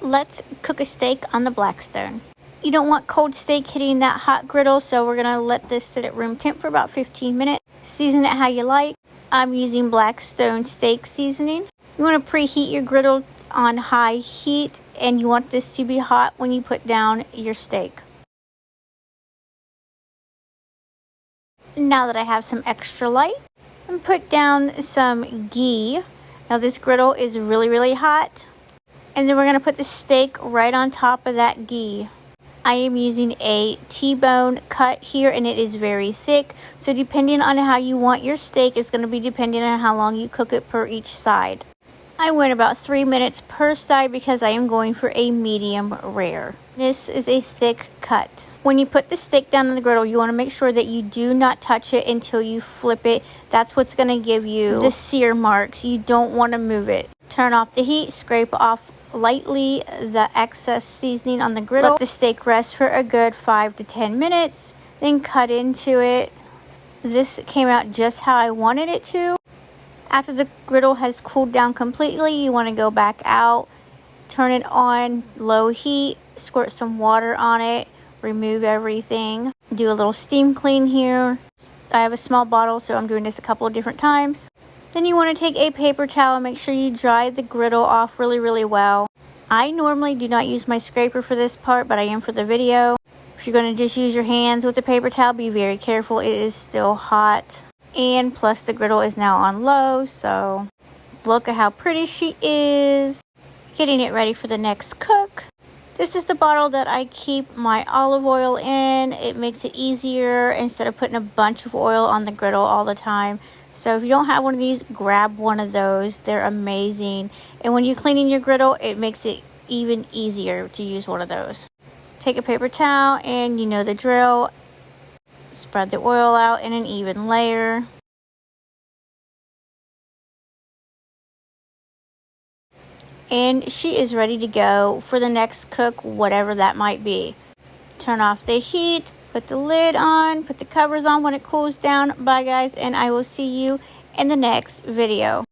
let's cook a steak on the Blackstone. You don't want cold steak hitting that hot griddle, so we're going to let this sit at room temp for about 15 minutes. Season it how you like. I'm using Blackstone steak seasoning. You want to preheat your griddle on high heat, and you want this to be hot when you put down your steak. Now that I have some extra light, and put down some ghee. Now this griddle is really hot. And then we're going to put the steak right on top of that ghee. I am using a T-bone cut here, and it is very thick. So depending on how you want your steak is going to be depending on how long you cook it per each side. I went about 3 minutes per side because I am going for a medium rare. This is a thick cut. When you put the steak down on the griddle, you want to make sure that you do not touch it until you flip it. That's what's going to give you the sear marks. You don't want to move it. Turn off the heat, scrape off lightly the excess seasoning on the griddle. Let the steak rest for a good 5 to 10 minutes. Then cut into it. This came out just how I wanted it to. After the griddle has cooled down completely, you want to go back out, turn it on low heat, squirt some water on it, remove everything, do a little steam clean here. I have a small bottle, so I'm doing this a couple of different times. Then you want to take a paper towel and make sure you dry the griddle off really well. I normally do not use my scraper for this part, but I am for the video. If you're going to just use your hands with the paper towel, be very careful. It is still hot. And plus the griddle is now on low, so look at how pretty she is. Getting it ready for the next cook. This is the bottle that I keep my olive oil in. It makes it easier instead of putting a bunch of oil on the griddle all the time. So if you don't have one of these, grab one of those. They're amazing. And when you're cleaning your griddle, it makes it even easier to use one of those. Take a paper towel and you know the drill. Spread the oil out in an even layer. And she is ready to go for the next cook, whatever that might be. Turn off the heat, put the lid on, put the covers on when it cools down. Bye guys, and I will see you in the next video.